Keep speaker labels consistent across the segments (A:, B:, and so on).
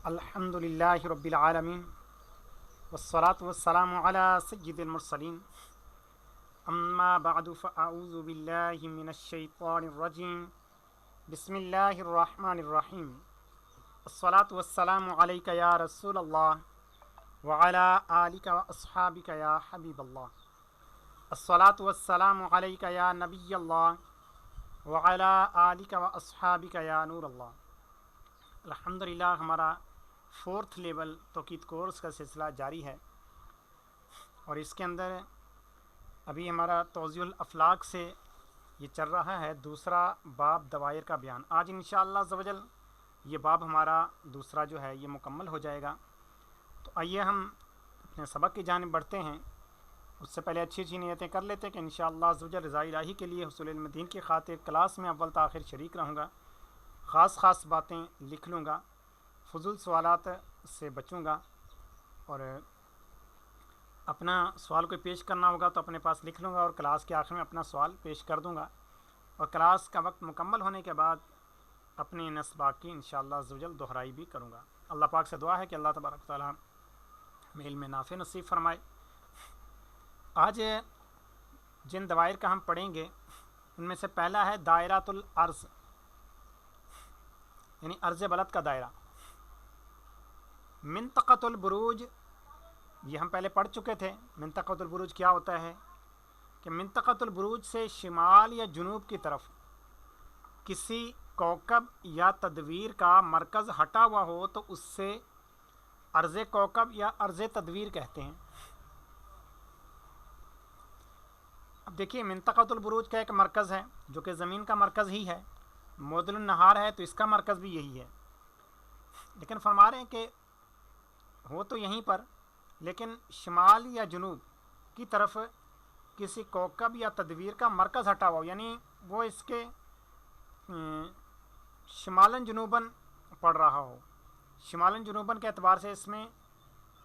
A: الحمدللہ رب العالمین والصلاة والسلام علی سید المرسلین اما بعد فاعوذ باللہ من الشیطان الرجیم بسم اللہ الرحمن الرحیم الصلاة والسلام علیک یا رسول اللہ وعلی آلک واصحابک یا حبیب اللہ الصلاة والسلام علیک یا نبی اللہ وعلی آلک واصحابک یا نور اللہ۔ الحمدللہ ہمارا 4th لیول توقید کورس کا سلسلہ جاری ہے اور اس کے اندر ابھی ہمارا توضیح الافلاک سے یہ چل رہا ہے دوسرا باب دوائر کا بیان۔ آج انشاءاللہ عز و جل یہ باب ہمارا دوسرا جو ہے یہ مکمل ہو جائے گا۔ تو آئیے ہم اپنے سبق کی جانب بڑھتے ہیں۔ اس سے پہلے اچھی نیتیں کر لیتے ہیں کہ انشاءاللہ عز و جل رضا الہی کے لیے حصول علم دین کی خاطر کلاس میں اول تاخیر شریک رہوں گا، خاص باتیں لکھ لوں گا، فضول سوالات سے بچوں گا، اور اپنا سوال کوئی پیش کرنا ہوگا تو اپنے پاس لکھ لوں گا اور کلاس کے آخر میں اپنا سوال پیش کر دوں گا، اور کلاس کا وقت مکمل ہونے کے بعد اپنے نصبات کی انشاءاللہ عز و جل دہرائی بھی کروں گا۔ اللہ پاک سے دعا ہے کہ اللہ تبارک و تعالی ہمیں علم نافع نصیب فرمائے۔ آج جن دوائر کا ہم پڑھیں گے ان میں سے پہلا ہے دائرۃ العرض، یعنی عرض بلد کا دائرہ۔ منطقۃ البروج، یہ ہم پہلے پڑھ چکے تھے۔ منطقۃ البروج کیا ہوتا ہے کہ منطقۃ البروج سے شمال یا جنوب کی طرف کسی کوکب یا تدویر کا مرکز ہٹا ہوا ہو تو اس سے عرض کوکب یا عرض تدویر کہتے ہیں۔ اب دیکھیے منطقۃ البروج کا ایک مرکز ہے جو کہ زمین کا مرکز ہی ہے، معدل النہار ہے تو اس کا مرکز بھی یہی ہے، لیکن فرما رہے ہیں کہ ہو تو یہیں پر، لیکن شمال یا جنوب کی طرف کسی کوکب یا تدویر کا مرکز ہٹا ہوا ہو، یعنی وہ اس کے شمالاً جنوباً پڑ رہا ہو، شمالاً جنوباً کے اعتبار سے اس میں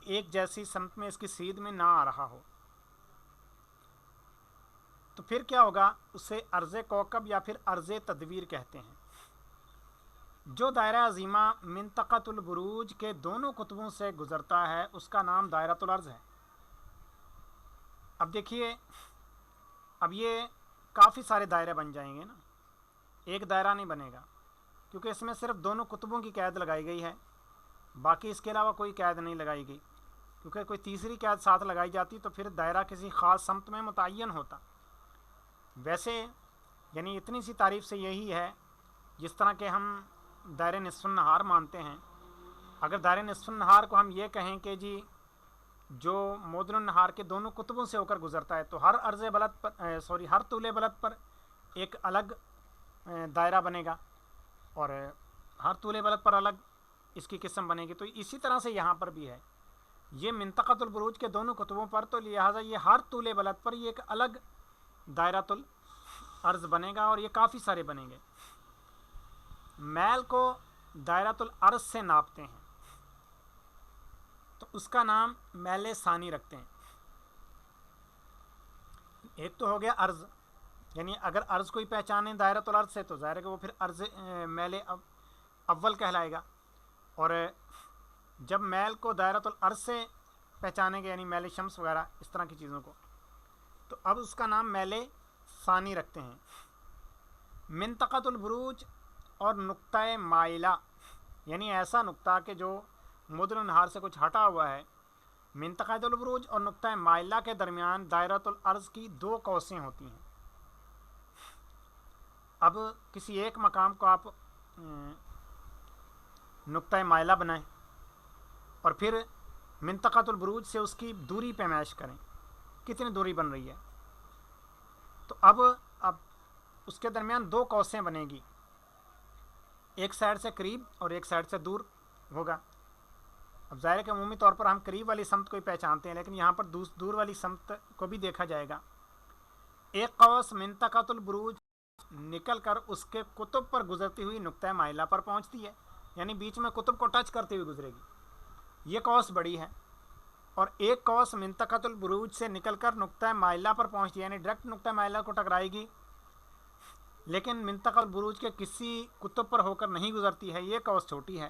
A: ایک جیسی سمت میں اس کی سیدھ میں نہ آ رہا ہو، تو پھر کیا ہوگا، اسے عرض کوکب یا پھر عرض تدویر کہتے ہیں۔ جو دائرہ عظیمہ منطقۃ البروج کے دونوں قطبوں سے گزرتا ہے اس کا نام دائرۃ العرض ہے۔ اب دیکھیے، اب یہ کافی سارے دائرے بن جائیں گے نا، ایک دائرہ نہیں بنے گا، کیونکہ اس میں صرف دونوں قطبوں کی قید لگائی گئی ہے، باقی اس کے علاوہ کوئی قید نہیں لگائی گئی، کیونکہ کوئی تیسری قید ساتھ لگائی جاتی تو پھر دائرہ کسی خاص سمت میں متعین ہوتا۔ ویسے یعنی اتنی سی تعریف سے یہی ہے، جس طرح کہ ہم دائرہ نصف النہار مانتے ہیں، اگر دائرہ نصف النہار کو ہم یہ کہیں کہ جی جو معدل النہار کے دونوں قطبوں سے ہو کر گزرتا ہے تو ہر عرض بلد پر ہر طول بلد پر ایک الگ دائرہ بنے گا، اور ہر طول بلد پر الگ اس کی قسم بنے گی، تو اسی طرح سے یہاں پر بھی ہے، یہ منطقۃ البروج کے دونوں قطبوں پر، تو لہٰذا یہ ہر طول بلد پر یہ ایک الگ دائرۃ العرض بنے گا، اور یہ کافی سارے بنیں گے۔ میل کو دائرۃ العرض سے ناپتے ہیں تو اس کا نام میل ثانی رکھتے ہیں۔ ایک تو ہو گیا عرض، یعنی اگر عرض کوئی پہچانے دائرۃ العرض سے تو ظاہر ہے کہ وہ پھر عرض میل اول کہلائے گا، اور جب میل کو دائرۃ العرض سے پہچانیں گے یعنی میل شمس وغیرہ اس طرح کی چیزوں کو، تو اب اس کا نام میل ثانی رکھتے ہیں۔ منطقۃ البروج اور نقطہ مائلہ، یعنی ایسا نقطہ کہ جو معدل النہار سے کچھ ہٹا ہوا ہے، منطقۃ البروج اور نقطہ مائلہ کے درمیان دائرۃ العرض کی 2 قوسیں ہوتی ہیں۔ اب کسی ایک مقام کو آپ نقطہ مائلہ بنائیں اور پھر منطقۃ البروج سے اس کی دوری پیمائش کریں، کتنی دوری بن رہی ہے، تو اب اس کے درمیان 2 قوسیں بنے گی، ایک سائڈ سے قریب اور ایک سائڈ سے دور ہوگا۔ اب ظاہر ہے کہ عمومی طور پر ہم قریب والی سمت کو ہی پہچانتے ہیں، لیکن یہاں پر دور والی سمت کو بھی دیکھا جائے گا۔ ایک قوس منطقۃ البروج نکل کر اس کے قطب پر گزرتی ہوئی نقطہ مائلہ پر پہنچتی ہے، یعنی بیچ میں قطب کو ٹچ کرتے ہوئے گزرے گی، یہ قوس بڑی ہے، اور ایک قوس منطقۃ البروج سے نکل کر نقطہ مائلہ پر پہنچتی ہے، یعنی ڈائریکٹ نقطہ مائلہ کو ٹکرائے گی، لیکن منطقہ البروج کے کسی قطب پر ہو کر نہیں گزرتی ہے، یہ قوس چھوٹی ہے۔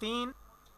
A: 3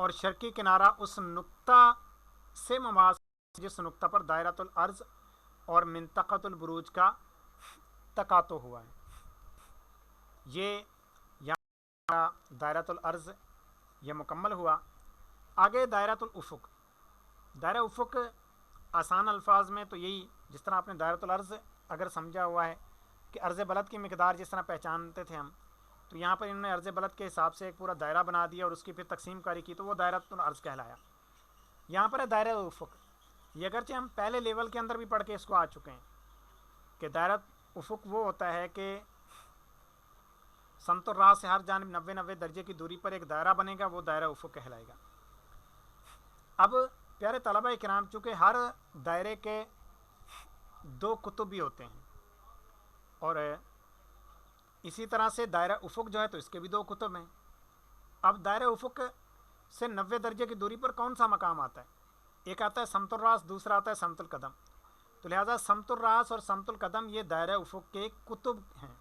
A: اور شرقی کنارہ اس نقطہ سے مماثل جس نقطہ پر دائرۃ الارض اور منطقۃ البروج کا تقاطع ہوا ہے. یہ یہاں دائرۃ الارض یہ مکمل ہوا. آگے دائرۃ الافق. دائرہ افق آسان الفاظ میں تو یہی، جس طرح آپ نے دائرۃ الارض اگر سمجھا ہوا ہے کہ عرض بلد کی مقدار جس طرح پہچانتے تھے ہم، تو یہاں پر انہوں نے عرض بلد کے حساب سے ایک پورا دائرہ بنا دیا اور اس کی پھر تقسیم کاری کی، تو وہ دائرۃ الارض کہلایا. یہاں پر ہے دائرہ افق. یہ اگرچہ ہم پہلے لیول کے اندر بھی پڑھ کے اس کو آ چکے ہیں کہ دائرہ افق وہ ہوتا ہے کہ سمت الراہ سے ہر جانب 90 درجے کی دوری پر ایک دائرہ بنے گا، وہ دائرہ افق کہلائے گا. اب پیارے طلبہ کرام، چونکہ ہر دائرے کے دو قطب بھی ہوتے ہیں اور اسی طرح سے دائرہ افق جو ہے تو اس کے بھی دو قطب ہیں. اب دائرہ افق سے 90 درجے کی دوری پر کون سا مقام آتا ہے؟ ایک آتا ہے سمت الراس، دوسرا آتا ہے سمت القدم. تو لہٰذا سمت الراس اور سمت القدم یہ دائرہ افق کے قطب ہیں.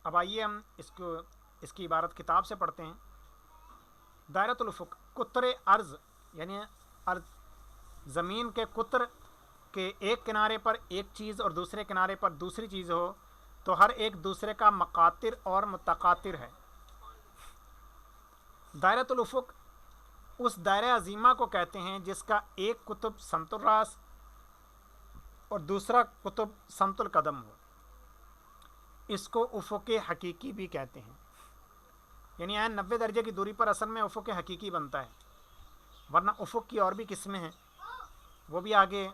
A: اب آئیے ہم اس کی عبارت کتاب سے پڑھتے ہیں. دائرۃ الافق قطر ارض، یعنی زمین کے قطر کے ایک کنارے پر ایک چیز اور دوسرے کنارے پر دوسری چیز ہو تو ہر ایک دوسرے کا مقاطر اور متقاطر ہے. دائرۃ الافق اس دائرہ عظیمہ کو کہتے ہیں جس کا ایک قطب سمت الراس اور دوسرا قطب سمت القدم ہو. اس کو افق حقیقی بھی کہتے ہیں. یعنی 90 درجے کی دوری پر اصل میں افق حقیقی بنتا ہے، ورنہ افق کی اور بھی قسمیں ہیں، وہ بھی آگے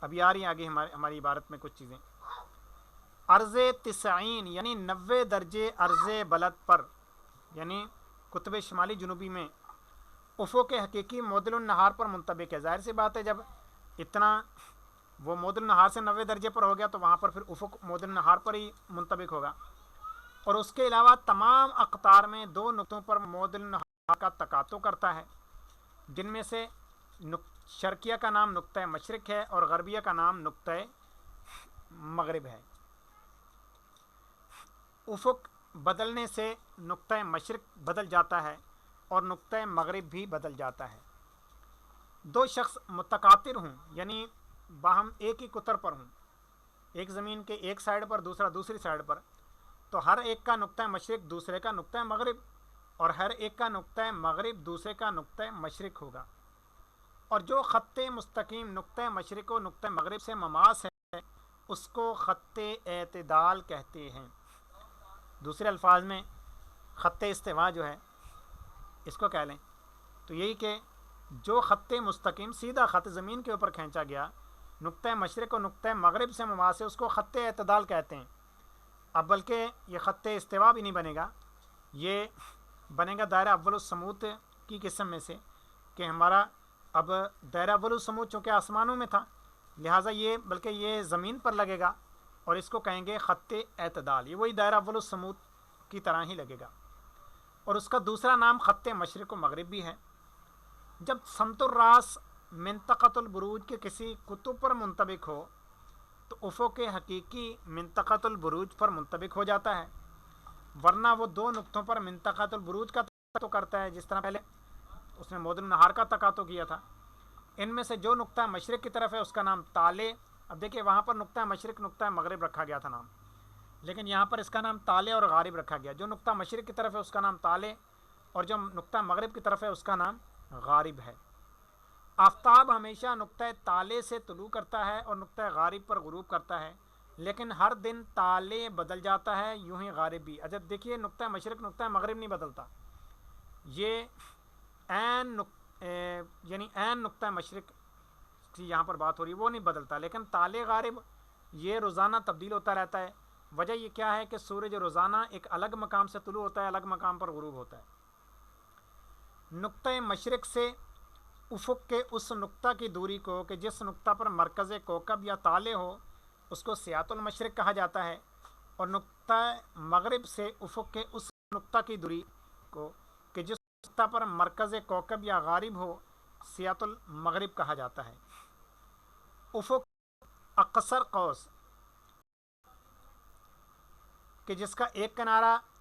A: ابھی آ رہی ہیں آگے ہماری عبارت میں کچھ چیزیں. عرض 90 یعنی 90 درجے عرض بلد پر، یعنی قطب شمالی جنوبی میں افق حقیقی معدل النہار پر منطبق ہے. ظاہر سی بات ہے جب اتنا وہ معدل النہار سے 90 درجے پر ہو گیا تو وہاں پر پھر افق معدل النہار پر ہی منطبق ہوگا. اور اس کے علاوہ تمام اقطار میں دو نقطوں پر معدل النہار کا تقاطع کرتا ہے، جن میں سے شرقیہ کا نام نقطہ مشرق ہے اور غربیہ کا نام نقطہ مغرب ہے. افق بدلنے سے نقطہ مشرق بدل جاتا ہے اور نقطہ مغرب بھی بدل جاتا ہے. دو شخص متقاطر ہوں یعنی باہم ایک ہی قطر پر ہوں، ایک زمین کے ایک سائڈ پر دوسرا دوسری سائڈ پر، تو ہر ایک کا نقطہ مشرق دوسرے کا نقطہ مغرب اور ہر ایک کا نقطہ مغرب دوسرے کا نقطہ مشرق ہوگا. اور جو خط مستقیم نقطہ مشرق و نقطہ مغرب سے مماس ہے اس کو خط اعتدال کہتے ہیں. دوسرے الفاظ میں خط استوا جو ہے اس کو کہہ لیں تو یہی کہ جو خط مستقیم سیدھا خط زمین کے اوپر کھینچا گیا نقطہ مشرق و نقطہ مغرب سے مماس ہے اس کو خط اعتدال کہتے ہیں. اب بلکہ یہ خط استوا بھی نہیں بنے گا، یہ بنے گا دائرہ اول السموت کی قسم میں سے کہ ہمارا اب دائرہ اول السموت چونکہ آسمانوں میں تھا لہٰذا یہ بلکہ یہ زمین پر لگے گا اور اس کو کہیں گے خط اعتدال. یہ وہی دائرہ اول السموت کی طرح ہی لگے گا. اور اس کا دوسرا نام خط مشرق و مغرب بھی ہے. جب سمت الراس منطقۃ البروج کے کسی قطب پر منطبق ہو تو افق حقیقی منطقۃ البروج پر منطبق ہو جاتا ہے، ورنہ وہ دو نقطوں پر منطقۃ البروج کا تقاطع کرتا ہے. جس طرح پہلے اس نے معدل النہار کا تقاطع کیا تھا. ان میں سے جو نقطہ مشرق کی طرف ہے اس کا نام تالے. اب دیکھیں وہاں پر نقطہ مشرق نقطہ مغرب رکھا گیا تھا نام، لیکن یہاں پر اس کا نام تالے اور غارب رکھا گیا. جو نقطہ مشرق کی طرف ہے اس کا نام تالے اور جو نقطہ مغرب کی طرف ہے اس کا نام غارب ہے. آفتاب ہمیشہ نقطہ تالے سے طلوع کرتا ہے اور نقطہ غارب پر غروب کرتا ہے، لیکن ہر دن تالے بدل جاتا ہے، یوں ہی غارب بھی. اچھا دیکھیے نقطہ مشرق نقطہ مغرب نہیں بدلتا، یہ یعنی عین نقطہ مشرق کی یہاں پر بات ہو رہی ہے وہ نہیں بدلتا، لیکن تالے غارب یہ روزانہ تبدیل ہوتا رہتا ہے. وجہ یہ کیا ہے کہ سورج روزانہ ایک الگ مقام سے طلوع ہوتا ہے، الگ مقام پر غروب ہوتا ہے. نقطہ مشرق سے افق کے اس نقطہ کی دوری کو کہ جس نقطہ پر مرکز کوکب یا تالے ہو اس کو سیاۃ المشرق کہا جاتا ہے، اور نقطہ مغرب سے افق کے اس نقطہ کی دوری کو کہ جس نقطہ پر مرکز کوکب یا غارب ہو سیاۃ المغرب کہا جاتا ہے. افق اقصر قوس کہ جس کا ایک کنارہ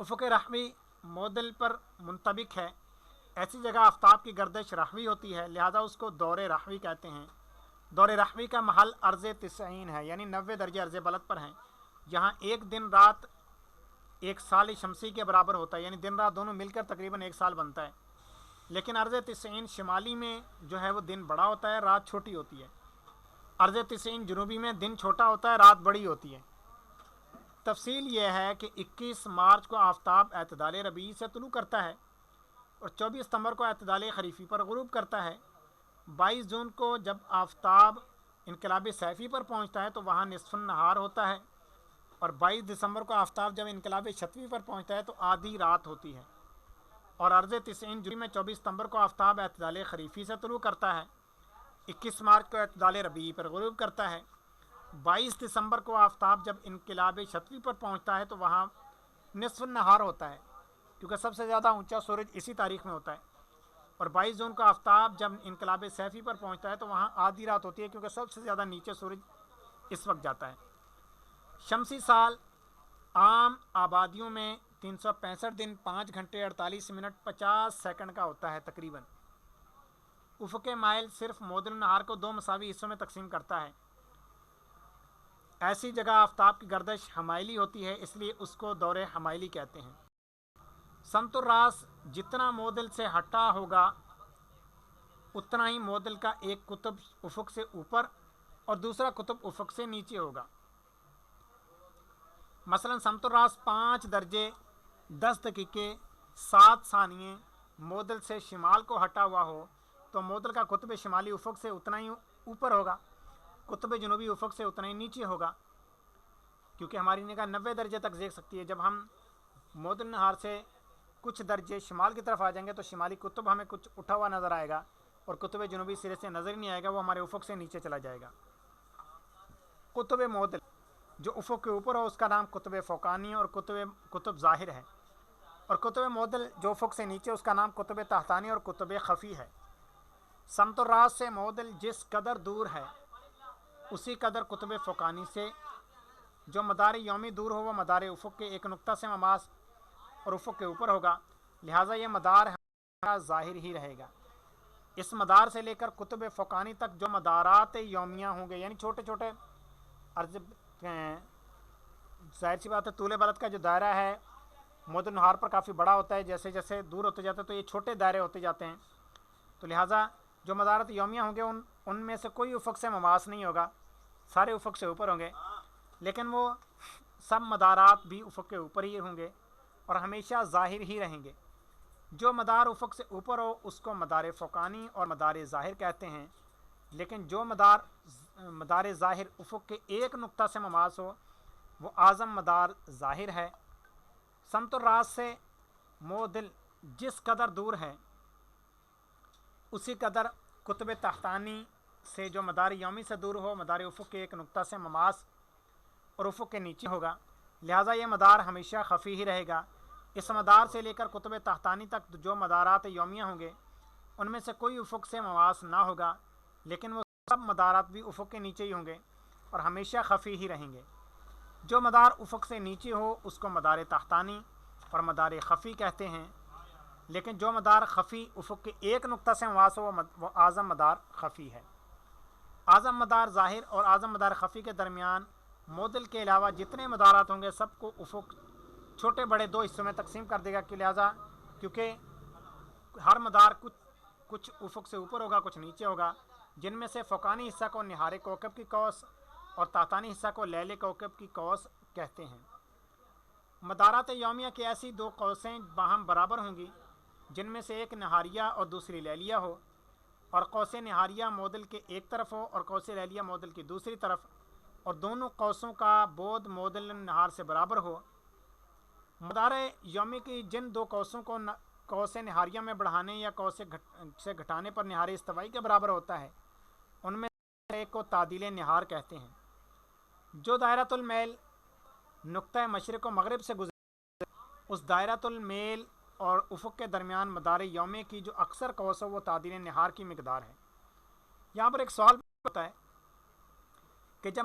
A: افق رحوی معدل پر منطبق ہے، ایسی جگہ آفتاب کی گردش رحوی ہوتی ہے، لہذا اس کو دور رحوی کہتے ہیں۔ دور رحوی کا محل عرض 90 ہے، یعنی 90 درجے عرض بلد پر ہیں، جہاں ایک دن رات ایک سال شمسی کے برابر ہوتا ہے، یعنی دن رات دونوں مل کر تقریباً ایک سال بنتا ہے۔ لیکن عرض 90 شمالی میں جو ہے وہ دن بڑا ہوتا ہے، رات چھوٹی ہوتی ہے۔ عرض 90 جنوبی میں دن چھوٹا ہوتا ہے، رات بڑی ہوتی ہے۔ تفصیل یہ ہے کہ 21 مارچ کو آفتاب اعتدال ربیعی سے طلوع کرتا ہے اور 24 ستمبر کو اعتدال خریفی پر غروب کرتا ہے۔ 22 جون کو جب آفتاب انقلاب سیفی پر پہنچتا ہے تو وہاں نصف النہار ہوتا ہے، اور 22 دسمبر کو آفتاب جب انقلاب شتوی پر پہنچتا ہے تو آدھی رات ہوتی ہے۔ اور عرض 90 جنوبی میں 24 ستمبر کو آفتاب اعتدال خریفی سے طلوع کرتا ہے، 21 مارچ کو اعتدال ربیعی پر غروب کرتا ہے۔ 22 دسمبر کو آفتاب جب انقلاب شتوی پر پہنچتا ہے تو وہاں نصف النہار ہوتا ہے، کیونکہ سب سے زیادہ اونچا سورج اسی تاریخ میں ہوتا ہے۔ اور 22 جون کو آفتاب جب انقلاب سیفی پر پہنچتا ہے تو وہاں آدھی رات ہوتی ہے، کیونکہ سب سے زیادہ نیچے سورج اس وقت جاتا ہے۔ شمسی سال عام آبادیوں میں 365 دن 5 گھنٹے 48 منٹ 50 سیکنڈ کا ہوتا ہے تقریباً۔ افق مائل صرف معدل النہار کو 2 مساوی حصوں میں تقسیم کرتا ہے۔ ایسی جگہ آفتاب کی گردش حمائلی ہوتی ہے، اس لیے اس کو دور حمائلی کہتے ہیں۔ سمت الراس جتنا معدل سے ہٹا ہوگا اتنا ہی معدل کا ایک قطب افق سے اوپر اور دوسرا قطب افق سے نیچے ہوگا۔ مثلا سمت الراس 5 درجے 10 دقیقے 7 ثانیے معدل سے شمال کو ہٹا ہوا ہو تو معدل کا قطب شمالی افق سے اتنا ہی اوپر ہوگا، قطب جنوبی افق سے اتنا ہی نیچے ہوگا، کیونکہ ہماری نگاہ 90 درجے تک دیکھ سکتی ہے۔ جب ہم معدل نہار سے کچھ درجے شمال کی طرف آ جائیں گے تو شمالی قطب ہمیں کچھ اٹھا ہوا نظر آئے گا اور قطب جنوبی سرے سے نظر ہی نہیں آئے گا، وہ ہمارے افق سے نیچے چلا جائے گا۔ قطب معدل جو افق کے اوپر ہو اس کا نام قطب فوقانی اور قطب ظاہر ہے، اور قطب معدل جو افق سے نیچے اس کا نام قطب تحتانی اور قطب خفی ہے۔ سمت الراس سے معدل جس قدر دور ہے اسی قدر قطب فوقانی سے جو مدار یومی دور ہو وہ مدار افق کے ایک نقطہ سے مماس اور افق کے اوپر ہوگا، لہٰذا یہ مدار ہمیشہ ظاہر ہی رہے گا۔ اس مدار سے لے کر قطب فوقانی تک جو مدارات یومیہ ہوں گے، یعنی چھوٹے چھوٹے عرض، ظاہر سی بات ہے طول بلد کا جو دائرہ ہے معدل نہار پر کافی بڑا ہوتا ہے، جیسے جیسے دور ہوتے جاتے ہیں تو یہ چھوٹے دائرے ہوتے جاتے ہیں، تو لہٰذا جو مدارات یومیہ ہوں گے ان میں سے کوئی افق سے مماس نہیں ہوگا، سارے افق سے اوپر ہوں گے، لیکن وہ سب مدارات بھی افق کے اوپر ہی ہوں گے اور ہمیشہ ظاہر ہی رہیں گے۔ جو مدار افق سے اوپر ہو اس کو مدار فوقانی اور مدار ظاہر کہتے ہیں، لیکن جو مدار ظاہر افق کے ایک نقطہ سے مماس ہو وہ اعظم مدار ظاہر ہے۔ سمت الراس سے معدل جس قدر دور ہے اسی قدر قطب تحتانی سے جو مدار یومی سے دور ہو مدار افق کے ایک نقطہ سے مماس اور افق کے نیچے ہوگا، لہٰذا یہ مدار ہمیشہ خفی ہی رہے گا۔ اس مدار سے لے کر قطب تحتانی تک جو مدارات یومیہ ہوں گے ان میں سے کوئی افق سے مماس نہ ہوگا، لیکن وہ سب مدارات بھی افق کے نیچے ہی ہوں گے اور ہمیشہ خفی ہی رہیں گے۔ جو مدار افق سے نیچے ہو اس کو مدار تحتانی اور مدار خفی کہتے ہیں، لیکن جو مدار خفی افق کے ایک نقطہ سے مماس ہو وہ اعظم مدار خفی ہے۔ اعظم مدار ظاہر اور اعظم مدار خفی کے درمیان معدل کے علاوہ جتنے مدارات ہوں گے سب کو افق چھوٹے بڑے 2 حصوں میں تقسیم کر دے گا، کیونکہ ہر مدار کچھ افق سے اوپر ہوگا کچھ نیچے ہوگا، جن میں سے فوقانی حصہ کو نہار کوکب کی قوس اور تحتانی حصہ کو لیل کوکب کی قوس کہتے ہیں۔ مدارات یومیہ کی ایسی 2 قوسیں باہم برابر ہوں گی جن میں سے ایک نہاریہ اور دوسری لیلیہ ہو، اور قوس نہاریہ معدل کے ایک طرف ہو اور قوس لیلیہ معدل کی دوسری طرف، اور دونوں قوسوں کا بعد معدل نہار سے برابر ہو۔ مدار یومی کی جن 2 قوسوں کو قوس نہاریہ میں بڑھانے یا قوس سے گھٹانے پر نہار استوائی کے برابر ہوتا ہے ان میں سے ایک کو تعدیل نہار کہتے ہیں۔ جو دائرۃ المیل نقطہ مشرق و مغرب سے گزرے اس دائرۃ المیل اور افق کے درمیان مدار یومی کی جو اکثر قوس ہو وہ تعدیل نہار کی مقدار ہے۔ یہاں پر ایک سوال ہوتا ہے کہ جب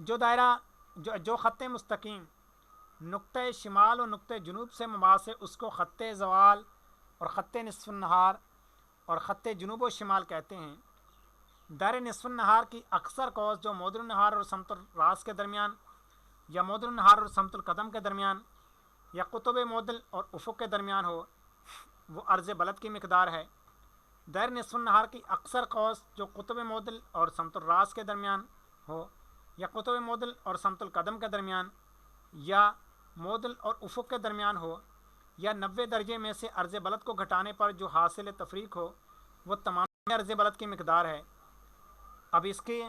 A: جو دائرہ جو خط مستقیم نقطۂ شمال و نقطۂ جنوب سے مماس ہے اس کو خط زوال اور خط نصف النہار اور خط جنوب و شمال کہتے ہیں۔ دائرۂ نصف النہار کی اکثر کوس جو معدل النہار اور سمت الراس کے درمیان یا معدل النہار اور سمت القدم کے درمیان یا قطب معدل اور افق کے درمیان ہو وہ عرض بلد کی مقدار ہے۔ دائرۂ نصف النہار کی اکثر قوس جو قطب معدل اور سمت الراس کے درمیان ہو یا قطب معدل اور سمت القدم کے درمیان یا معدل اور افق کے درمیان ہو یا 90 درجے میں سے عرض بلد کو گھٹانے پر جو حاصل تفریق ہو وہ تمام عرض بلد کی مقدار ہے۔ اب اس کے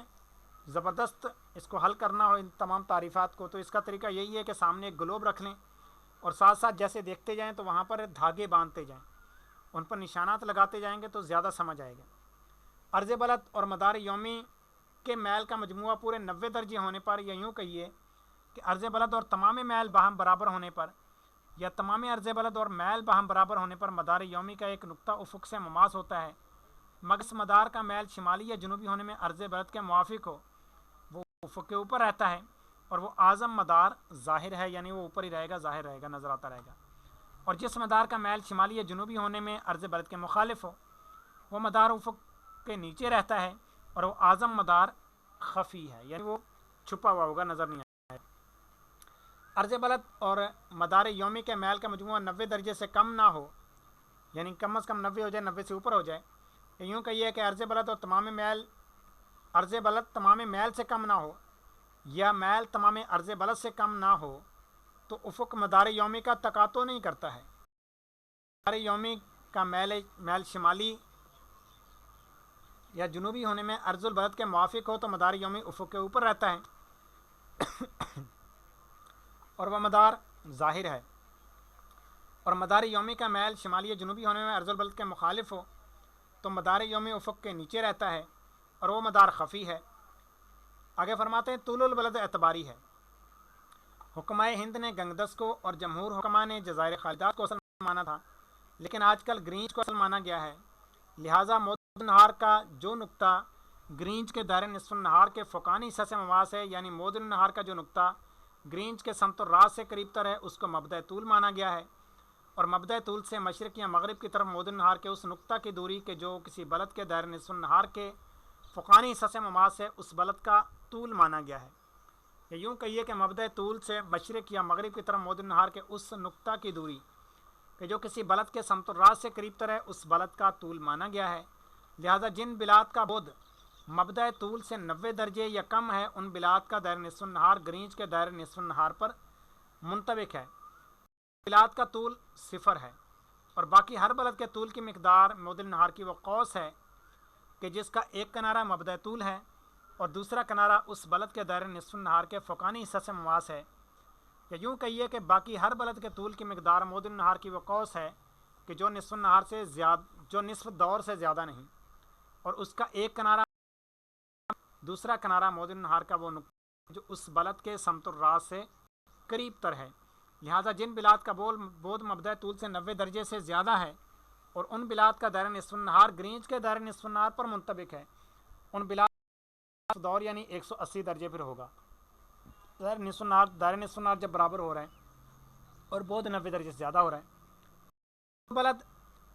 A: زبردست اس کو حل کرنا ہو ان تمام تعریفات کو تو اس کا طریقہ یہی ہے کہ سامنے ایک گلوب رکھ لیں اور ساتھ ساتھ جیسے دیکھتے جائیں تو وہاں پر دھاگے باندھتے جائیں، ان پر نشانات لگاتے جائیں گے تو زیادہ سمجھ آئے گا۔ عرض بلد اور مدار یومی کے میل کا مجموعہ پورے 90 درجے ہونے پر یا یوں کہیے کہ عرض بلد اور تمام میل باہم برابر ہونے پر یا تمام عرض بلد اور میل باہم برابر ہونے پر مدار یومی کا ایک نقطہ افق سے مماس ہوتا ہے، مگر اس مدار کا میل شمالی یا جنوبی ہونے میں عرض بلد کے موافق ہو وہ افق کے اوپر رہتا ہے اور وہ اعظم مدار ظاہر ہے، یعنی وہ اوپر ہی رہے گا، ظاہر رہے گا، نظر آتا رہے گا۔ اور جس مدار کا میل شمالی یا جنوبی ہونے میں عرض بلد کے مخالف ہو وہ مدار افق کے نیچے رہتا ہے اور وہ اعظم مدار خفی ہے، یعنی وہ چھپا ہوا ہوگا، نظر نہیں آئے۔ عرض بلد اور مدار یومی کے میل کا مجموعہ 90 درجے سے کم نہ ہو، یعنی کم از کم 90 ہو جائے، 90 سے اوپر ہو جائے، یوں کہیے کہ عرض بلد اور عرض بلد تمام میل سے کم نہ ہو یا میل تمام عرض بلد سے کم نہ ہو تو افق مدار یومی کا تقاطع نہیں کرتا ہے۔ مدار یومی کا میل شمالی یا جنوبی ہونے میں عرض البلد کے موافق ہو تو مدار یومی افق کے اوپر رہتا ہے اور وہ مدار ظاہر ہے، اور مدار یومی کا میل شمالی یا جنوبی ہونے میں عرض البلد کے مخالف ہو تو مدار یومی افق کے نیچے رہتا ہے اور وہ مدار خفی ہے۔ آگے فرماتے ہیں طول البلد اعتباری ہے۔ حکمائے ہند نے گنگدس کو اور جمہور حکماء نے جزائر خالدات کو اصل مانا تھا، لیکن آج کل گرینچ کو اصل مانا گیا ہے، لہٰذا معدل النہار کا جو نقطہ گرینچ کے دائرۂ نصف النہار کے فوقانی حصہ سے مماس ہے، یعنی معدل النہار کا جو نقطہ گرینچ کے سمت الراس سے قریب تر ہے اس کو مبدأ طول مانا گیا ہے، اور مبدأ طول سے مشرق یا مغرب کی طرف معدل النہار کے اس نقطہ کی دوری کہ جو کسی بلد کے دائرۂ نصف النہار کے فوقانی حصہ سے مماس ہے اس بلد کا طول مانا گیا ہے۔ یا یوں کہیے کہ مبدأ طول سے مشرق یا مغرب کی طرف معدل النہار کے اس نقطہ کی دوری کہ جو کسی بلد کے سمت الراس سے قریب تر ہے اس بلد کا طول مانا گیا ہے، لہذا جن بلاد کا بعد مبدأ طول سے 90 درجے یا کم ہے ان بلاد کا دائرۂ نصف النہار گرینچ کے دائرۂ نصف النہار پر منطبق ہے، بلاد کا طول 0 ہے، اور باقی ہر بلد کے طول کی مقدار معدل النہار کی وہ قوس ہے کہ جس کا ایک کنارہ مبدأ طول ہے اور دوسرا کنارہ اس بلد کے دائرۂ نصف النہار کے فوقانی حصہ سے مماس ہے۔ یا یوں کہیے کہ باقی ہر بلد کے طول کی مقدار معدل النہار کی وہ قوس ہے کہ جو نصف النہار سے جو نصف دور سے زیادہ نہیں، اور اس کا ایک کنارہ دوسرا کنارہ معدل النہار کا وہ نقطہ جو اس بلد کے سمت الراس سے قریب تر ہے، لہٰذا جن بلاد کا بعد مبدأ طول سے 90 درجے سے زیادہ ہے اور ان بلاد کا دائرۂ نصف النہار گرینچ کے دائرۂ نصف النہار پر منطبق ہے، ان بلاد دور یعنی 180 درجے پھر ہوگا۔ دائرۂ نصف النہار جب برابر ہو رہا ہے اور بعد 90 درجے سے زیادہ ہو رہا ہے، بلد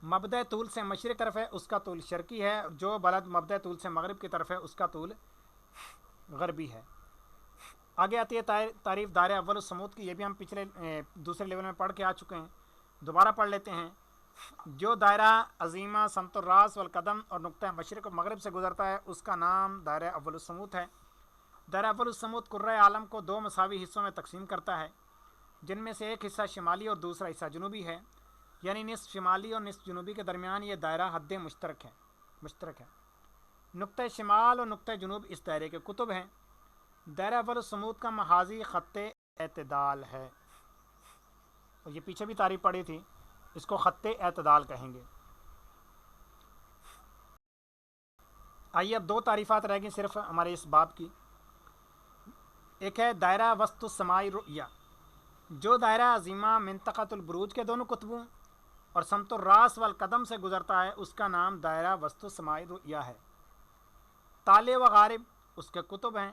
A: مبدأ طول سے مشرق طرف ہے اس کا طول شرقی ہے، جو بلد مبدأ طول سے مغرب کی طرف ہے اس کا طول غربی ہے۔ آگے آتی ہے تعریف دائرۂ اول الصمود کی، یہ بھی ہم پچھلے دوسرے لیول میں پڑھ کے آ چکے ہیں، دوبارہ پڑھ لیتے ہیں۔ جو دائرہ عظیمہ سمت الراس والقدم اور نقطہ مشرق و مغرب سے گزرتا ہے اس کا نام دائرہ اول الصمود ہے۔ دائرہ اول الصمود کرۂ عالم کو 2 مساوی حصوں میں تقسیم کرتا ہے، جن میں سے ایک حصہ شمالی اور دوسرا حصہ جنوبی ہے، یعنی نصف شمالی اور نصف جنوبی کے درمیان یہ دائرہ حد مشترک ہے۔ نقطہ شمال اور نقطہ جنوب اس دائرے کے قطب ہیں۔ دائرہ اول الصمود کا محاذی خط اعتدال ہے، اور یہ پیچھے بھی تعریف پڑھی تھی، اس کو خط اعتدال کہیں گے۔ آئیے اب 2 تعریفات رہ گئی صرف ہمارے اس باب کی۔ ایک ہے دائرہ وسط السماء رؤیا، جو دائرہ عظیمہ منطقۃ البروج کے دونوں قطبوں اور سمت الراس والقدم سے گزرتا ہے اس کا نام دائرہ وسط السماء رؤیا ہے۔ طالع و غارب اس کے قطب ہیں،